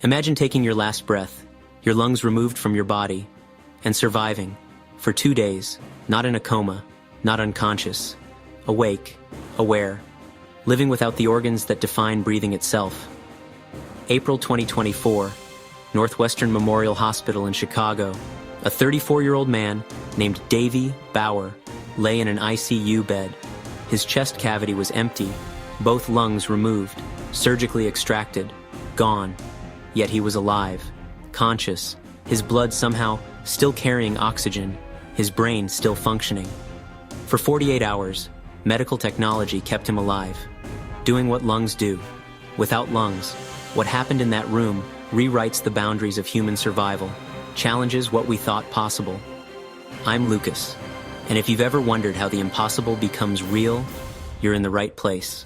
Imagine taking your last breath, your lungs removed from your body, and surviving for 2 days, not in a coma, not unconscious, awake, aware, living without the organs that define breathing itself. April 2024, Northwestern Memorial Hospital in Chicago. A 34-year-old man named Davey Bauer lay in an ICU bed. His chest cavity was empty, both lungs removed, surgically extracted, gone. Yet he was alive, conscious, his blood somehow still carrying oxygen, his brain still functioning. For 48 hours, medical technology kept him alive, doing what lungs do. Without lungs, what happened in that room rewrites the boundaries of human survival, challenges what we thought possible. I'm Lucas, and if you've ever wondered how the impossible becomes real, you're in the right place.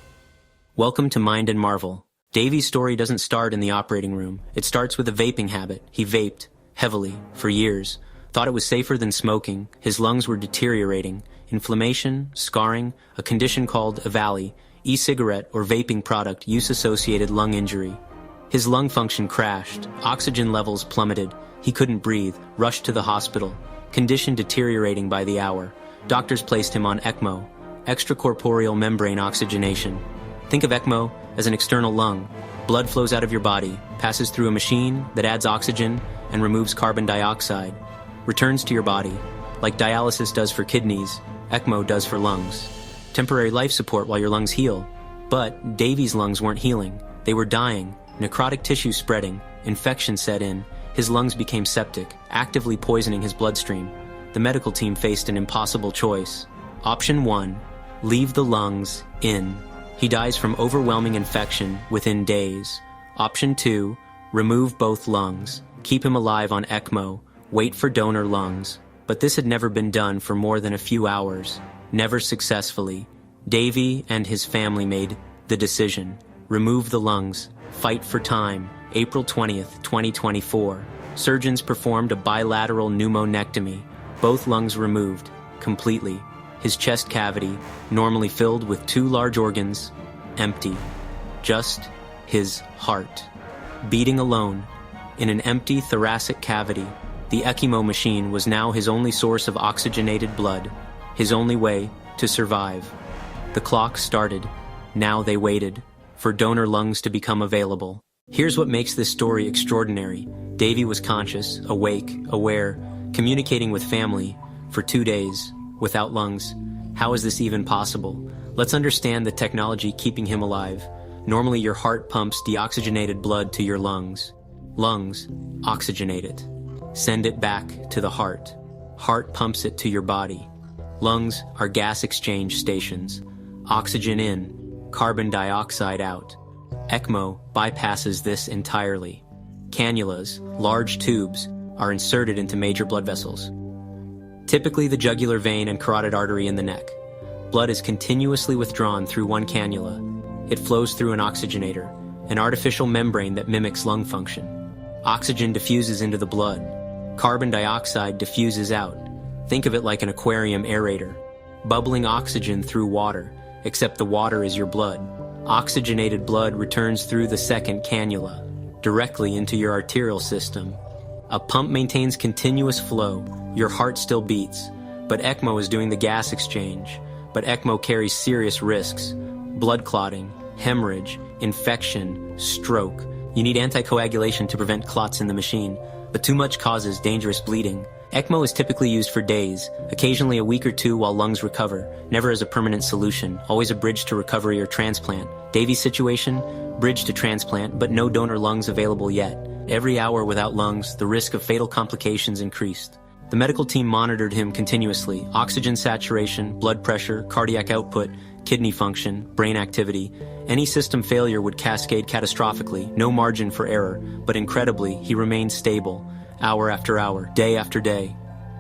Welcome to Mind and Marvel. Davey's story doesn't start in the operating room. It starts with a vaping habit. He vaped, heavily, for years. Thought it was safer than smoking. His lungs were deteriorating. Inflammation, scarring, a condition called EVALI, e-cigarette or vaping product use-associated lung injury. His lung function crashed. Oxygen levels plummeted. He couldn't breathe. Rushed to the hospital. Condition deteriorating by the hour. Doctors placed him on ECMO, Extracorporeal Membrane Oxygenation. Think of ECMO as an external lung. Blood flows out of your body, passes through a machine that adds oxygen and removes carbon dioxide, returns to your body. Like dialysis does for kidneys, ECMO does for lungs. Temporary life support while your lungs heal. But Davey's lungs weren't healing. They were dying, necrotic tissue spreading, infection set in. His lungs became septic, actively poisoning his bloodstream. The medical team faced an impossible choice. Option 1, leave the lungs in. He dies from overwhelming infection within days. Option 2, remove both lungs. Keep him alive on ECMO. Wait for donor lungs. But this had never been done for more than a few hours. Never successfully. Davey and his family made the decision. Remove the lungs. Fight for time. April 20th, 2024. Surgeons performed a bilateral pneumonectomy. Both lungs removed, completely. His chest cavity, normally filled with 2 large organs, empty. Just his heart. Beating alone, in an empty thoracic cavity, the ECMO machine was now his only source of oxygenated blood, his only way to survive. The clock started. Now they waited for donor lungs to become available. Here's what makes this story extraordinary. Davey was conscious, awake, aware, communicating with family for 2 days without lungs. How is this even possible? Let's understand the technology keeping him alive. Normally your heart pumps deoxygenated blood to your lungs. Lungs oxygenate it. Send it back to the heart. Heart pumps it to your body. Lungs are gas exchange stations. Oxygen in, carbon dioxide out. ECMO bypasses this entirely. Cannulas, large tubes, are inserted into major blood vessels. Typically the jugular vein and carotid artery in the neck. Blood is continuously withdrawn through one cannula. It flows through an oxygenator, an artificial membrane that mimics lung function. Oxygen diffuses into the blood. Carbon dioxide diffuses out. Think of it like an aquarium aerator. Bubbling oxygen through water, except the water is your blood. Oxygenated blood returns through the second cannula, directly into your arterial system. A pump maintains continuous flow. Your heart still beats, but ECMO is doing the gas exchange. But ECMO carries serious risks: blood clotting, hemorrhage, infection, stroke. You need anticoagulation to prevent clots in the machine, but too much causes dangerous bleeding. ECMO is typically used for days, occasionally a week or 2 while lungs recover, never as a permanent solution, always a bridge to recovery or transplant. Davey's situation? Bridge to transplant, but no donor lungs available yet. Every hour without lungs, the risk of fatal complications increased. The medical team monitored him continuously. Oxygen saturation, blood pressure, cardiac output, kidney function, brain activity. Any system failure would cascade catastrophically, no margin for error, but incredibly, he remained stable, hour after hour, day after day.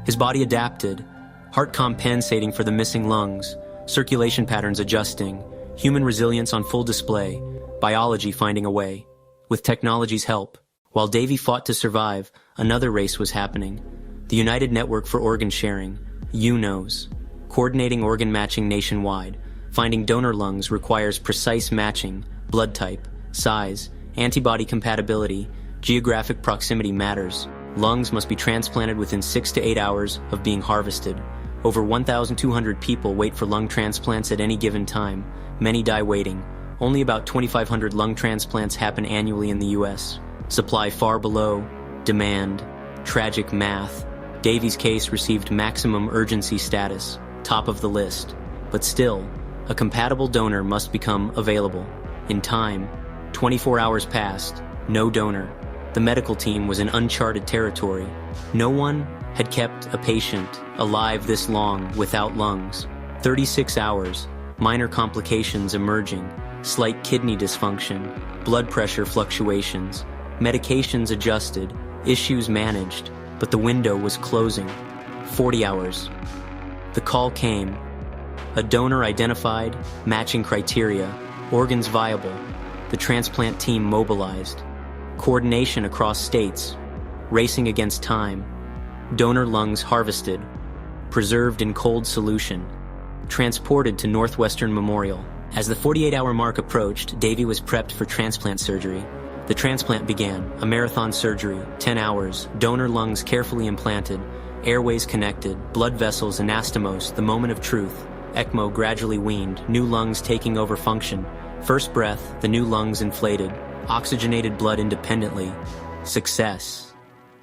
His body adapted, heart compensating for the missing lungs, circulation patterns adjusting, human resilience on full display, biology finding a way. With technology's help, while Davey fought to survive, another race was happening. The United Network for Organ Sharing, UNOS, coordinating organ matching nationwide. Finding donor lungs requires precise matching, blood type, size, antibody compatibility, Geographic proximity matters. Lungs must be transplanted within 6 to 8 hours of being harvested. Over 1,200 people wait for lung transplants at any given time. Many die waiting. Only about 2,500 lung transplants happen annually in the U.S. Supply far below demand. Tragic math. Davey's case received maximum urgency status, top of the list. But still, a compatible donor must become available. In time, 24 hours passed, no donor. The medical team was in uncharted territory. No one had kept a patient alive this long without lungs. 36 hours, minor complications emerging, slight kidney dysfunction, blood pressure fluctuations, medications adjusted, issues managed, but the window was closing. 40 hours. The call came. A donor identified, matching criteria, organs viable. The transplant team mobilized. Coordination across states, racing against time. Donor lungs harvested, preserved in cold solution, transported to Northwestern Memorial. As the 48-hour mark approached, Davey was prepped for transplant surgery. The transplant began, a marathon surgery, 10 hours, donor lungs carefully implanted, airways connected, blood vessels anastomosed, the moment of truth. ECMO gradually weaned, new lungs taking over function. First breath, the new lungs inflated, oxygenated blood independently. Success.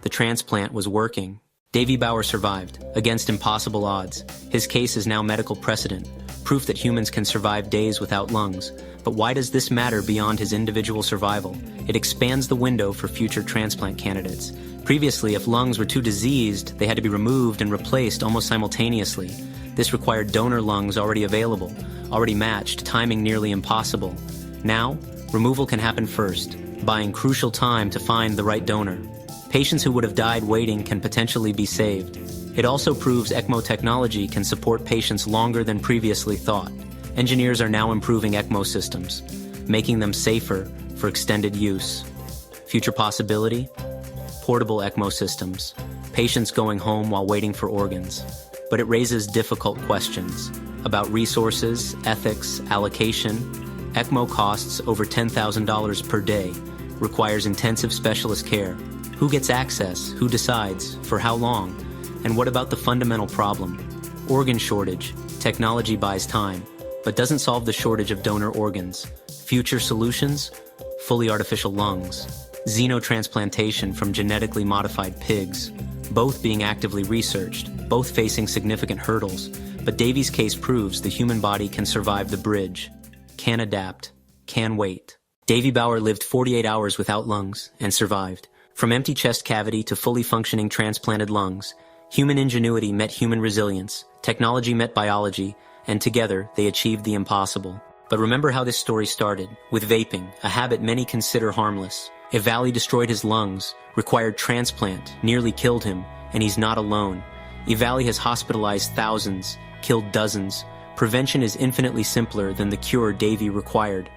The transplant was working. Davey Bauer survived, against impossible odds. His case is now medical precedent, proof that humans can survive days without lungs. But why does this matter beyond his individual survival? It expands the window for future transplant candidates. Previously, if lungs were too diseased, they had to be removed and replaced almost simultaneously. This required donor lungs already available, already matched, timing nearly impossible. Now, removal can happen first, buying crucial time to find the right donor. Patients who would have died waiting can potentially be saved. It also proves ECMO technology can support patients longer than previously thought. Engineers are now improving ECMO systems, making them safer for extended use. Future possibility? Portable ECMO systems, patients going home while waiting for organs. But it raises difficult questions about resources, ethics, allocation. ECMO costs over $10,000 per day, requires intensive specialist care. Who gets access? Who decides? For how long? And what about the fundamental problem? Organ shortage. Technology buys time, but doesn't solve the shortage of donor organs. Future solutions? Fully artificial lungs. Xenotransplantation from genetically modified pigs. Both being actively researched, both facing significant hurdles. But Davey's case proves the human body can survive the bridge, can adapt, can wait. Davey Bauer lived 48 hours without lungs and survived. From empty chest cavity to fully functioning transplanted lungs, human ingenuity met human resilience, technology met biology, and together they achieved the impossible. But remember how this story started, with vaping, a habit many consider harmless. EVALI destroyed his lungs, required transplant, nearly killed him, and he's not alone. EVALI has hospitalized thousands, killed dozens. Prevention is infinitely simpler than the cure Davey required.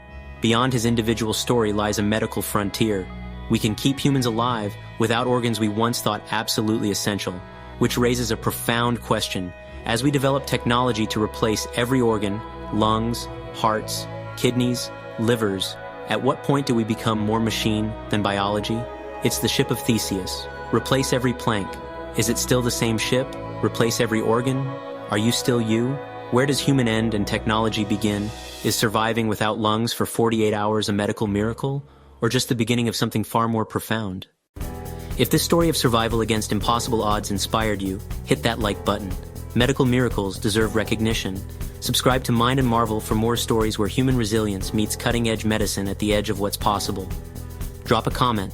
Beyond his individual story lies a medical frontier. We can keep humans alive without organs we once thought absolutely essential, which raises a profound question. As we develop technology to replace every organ, lungs, hearts, kidneys, livers, at what point do we become more machine than biology? It's the ship of Theseus. Replace every plank. Is it still the same ship? Replace every organ? Are you still you? Where does human end and technology begin? Is surviving without lungs for 48 hours a medical miracle? Or just the beginning of something far more profound? If this story of survival against impossible odds inspired you, hit that like button. Medical miracles deserve recognition. Subscribe to Mind and Marvel for more stories where human resilience meets cutting-edge medicine at the edge of what's possible. Drop a comment.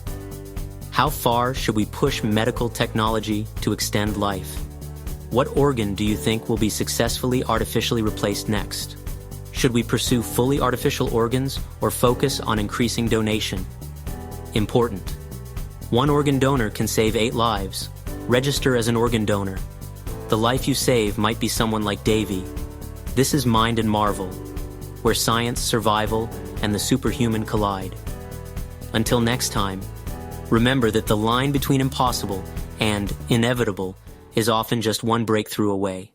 How far should we push medical technology to extend life? What organ do you think will be successfully artificially replaced next? Should we pursue fully artificial organs or focus on increasing donation? Important. One organ donor can save 8 lives. Register as an organ donor. The life you save might be someone like Davey. This is Mind and Marvel, where science, survival, and the superhuman collide. Until next time, remember that the line between impossible and inevitable is often just one breakthrough away.